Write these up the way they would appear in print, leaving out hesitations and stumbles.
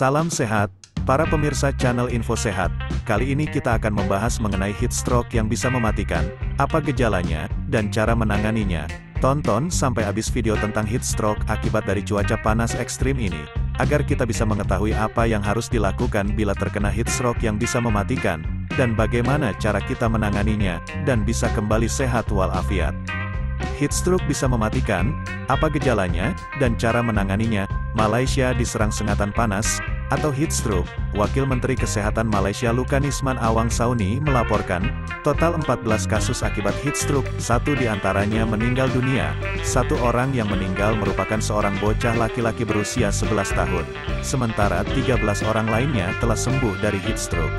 Salam sehat, para pemirsa channel Info Sehat. Kali ini kita akan membahas mengenai heat stroke yang bisa mematikan, apa gejalanya, dan cara menanganinya. Tonton sampai habis video tentang heat stroke akibat dari cuaca panas ekstrim ini, agar kita bisa mengetahui apa yang harus dilakukan bila terkena heat stroke yang bisa mematikan, dan bagaimana cara kita menanganinya, dan bisa kembali sehat walafiat. Heat stroke bisa mematikan, apa gejalanya, dan cara menanganinya. Malaysia diserang sengatan panas, atau heat stroke. Wakil Menteri Kesehatan Malaysia Lukanisman Awang Sauni melaporkan, total 14 kasus akibat heat stroke, 1 diantaranya meninggal dunia. 1 orang yang meninggal merupakan seorang bocah laki-laki berusia 11 tahun. Sementara 13 orang lainnya telah sembuh dari heat stroke.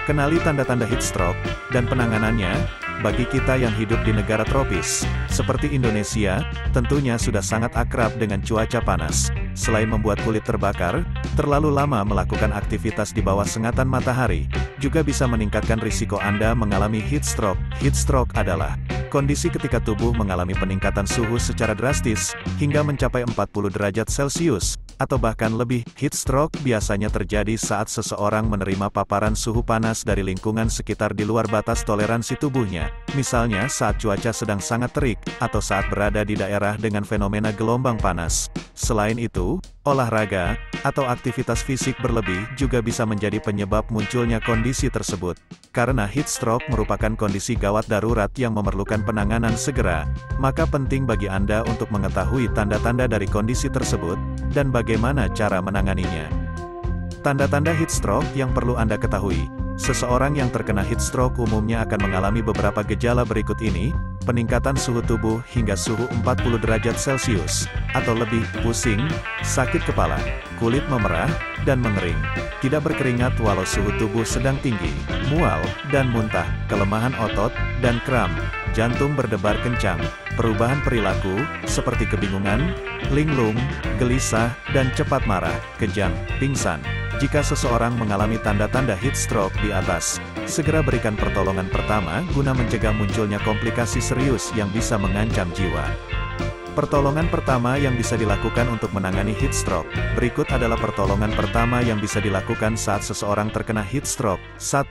Kenali tanda-tanda heat stroke, dan penanganannya. Bagi kita yang hidup di negara tropis, seperti Indonesia, tentunya sudah sangat akrab dengan cuaca panas. Selain membuat kulit terbakar, terlalu lama melakukan aktivitas di bawah sengatan matahari, juga bisa meningkatkan risiko Anda mengalami heat stroke. Heat stroke adalah kondisi ketika tubuh mengalami peningkatan suhu secara drastis, hingga mencapai 40 derajat Celcius, atau bahkan lebih. Heat stroke biasanya terjadi saat seseorang menerima paparan suhu panas dari lingkungan sekitar di luar batas toleransi tubuhnya. Misalnya saat cuaca sedang sangat terik, atau saat berada di daerah dengan fenomena gelombang panas. Selain itu, olahraga, atau aktivitas fisik berlebih juga bisa menjadi penyebab munculnya kondisi tersebut. Karena heat stroke merupakan kondisi gawat darurat yang memerlukan penanganan segera, maka penting bagi Anda untuk mengetahui tanda-tanda dari kondisi tersebut, dan bagaimana cara menanganinya. Tanda-tanda heat stroke yang perlu Anda ketahui. Seseorang yang terkena heat stroke umumnya akan mengalami beberapa gejala berikut ini: peningkatan suhu tubuh hingga suhu 40 derajat Celcius, atau lebih, pusing, sakit kepala, kulit memerah, dan mengering, tidak berkeringat walau suhu tubuh sedang tinggi, mual, dan muntah, kelemahan otot, dan kram, jantung berdebar kencang, perubahan perilaku, seperti kebingungan, linglung, gelisah, dan cepat marah, kejang, pingsan. Jika seseorang mengalami tanda-tanda heat stroke di atas, segera berikan pertolongan pertama guna mencegah munculnya komplikasi serius yang bisa mengancam jiwa. Pertolongan pertama yang bisa dilakukan untuk menangani heat stroke. Berikut adalah pertolongan pertama yang bisa dilakukan saat seseorang terkena heat stroke. 1.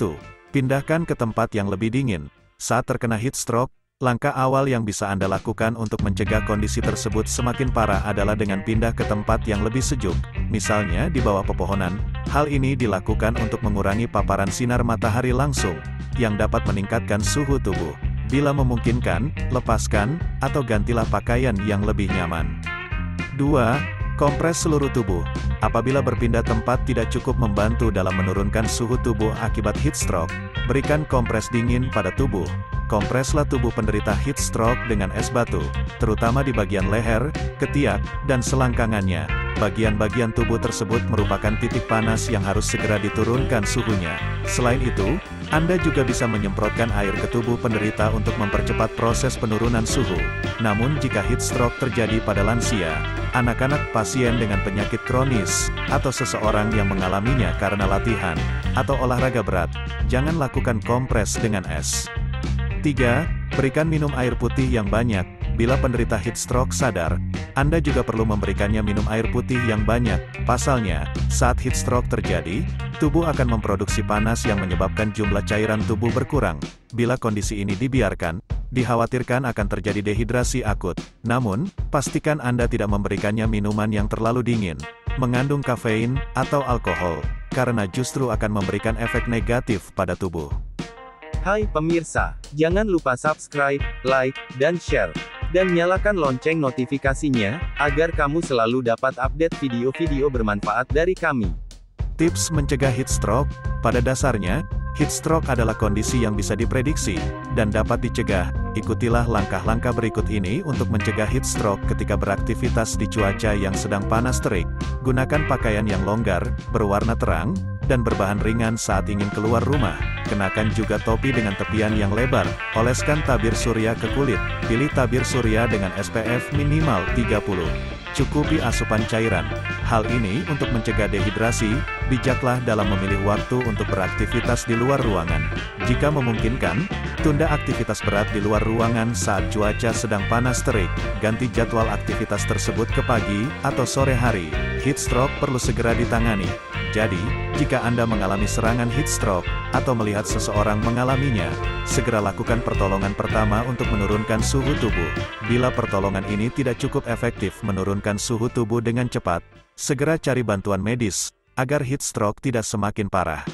Pindahkan ke tempat yang lebih dingin. Saat terkena heat stroke, langkah awal yang bisa Anda lakukan untuk mencegah kondisi tersebut semakin parah adalah dengan pindah ke tempat yang lebih sejuk, misalnya di bawah pepohonan. Hal ini dilakukan untuk mengurangi paparan sinar matahari langsung, yang dapat meningkatkan suhu tubuh. Bila memungkinkan, lepaskan, atau gantilah pakaian yang lebih nyaman. 2. Kompres seluruh tubuh. Apabila berpindah tempat tidak cukup membantu dalam menurunkan suhu tubuh akibat heat stroke, berikan kompres dingin pada tubuh. Kompreslah tubuh penderita heat stroke dengan es batu, terutama di bagian leher, ketiak, dan selangkangannya. Bagian-bagian tubuh tersebut merupakan titik panas yang harus segera diturunkan suhunya. Selain itu, Anda juga bisa menyemprotkan air ke tubuh penderita untuk mempercepat proses penurunan suhu. Namun jika heat stroke terjadi pada lansia, anak-anak, pasien dengan penyakit kronis, atau seseorang yang mengalaminya karena latihan, atau olahraga berat, jangan lakukan kompres dengan es. 3. Berikan minum air putih yang banyak. Bila penderita heat stroke sadar, Anda juga perlu memberikannya minum air putih yang banyak. Pasalnya, saat heat stroke terjadi, tubuh akan memproduksi panas yang menyebabkan jumlah cairan tubuh berkurang. Bila kondisi ini dibiarkan, dikhawatirkan akan terjadi dehidrasi akut. Namun, pastikan Anda tidak memberikannya minuman yang terlalu dingin, mengandung kafein, atau alkohol, karena justru akan memberikan efek negatif pada tubuh. Hai pemirsa, jangan lupa subscribe, like, dan share. Dan nyalakan lonceng notifikasinya, agar kamu selalu dapat update video-video bermanfaat dari kami. Tips mencegah heat stroke. Pada dasarnya, heat stroke adalah kondisi yang bisa diprediksi, dan dapat dicegah. Ikutilah langkah-langkah berikut ini untuk mencegah heat stroke ketika beraktivitas di cuaca yang sedang panas terik. Gunakan pakaian yang longgar, berwarna terang, dan berbahan ringan saat ingin keluar rumah. Kenakan juga topi dengan tepian yang lebar. Oleskan tabir surya ke kulit. Pilih tabir surya dengan SPF minimal 30. Cukupi asupan cairan. Hal ini untuk mencegah dehidrasi. Bijaklah dalam memilih waktu untuk beraktivitas di luar ruangan. Jika memungkinkan, tunda aktivitas berat di luar ruangan saat cuaca sedang panas terik. Ganti jadwal aktivitas tersebut ke pagi atau sore hari. Heat stroke perlu segera ditangani. Jadi, jika Anda mengalami serangan heat stroke, atau melihat seseorang mengalaminya, segera lakukan pertolongan pertama untuk menurunkan suhu tubuh. Bila pertolongan ini tidak cukup efektif menurunkan suhu tubuh dengan cepat, segera cari bantuan medis, agar heat stroke tidak semakin parah.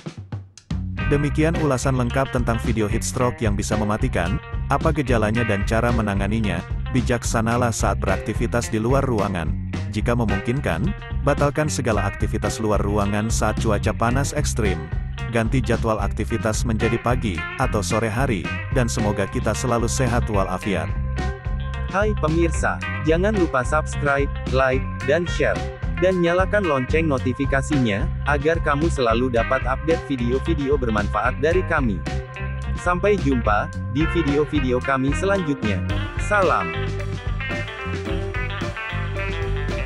Demikian ulasan lengkap tentang video heat stroke yang bisa mematikan, apa gejalanya dan cara menanganinya. Bijaksanalah saat beraktivitas di luar ruangan. Jika memungkinkan, batalkan segala aktivitas luar ruangan saat cuaca panas ekstrim. Ganti jadwal aktivitas menjadi pagi atau sore hari, dan semoga kita selalu sehat walafiat. Hai pemirsa, jangan lupa subscribe, like, dan share. Dan nyalakan lonceng notifikasinya, agar kamu selalu dapat update video-video bermanfaat dari kami. Sampai jumpa di video-video kami selanjutnya. Salam.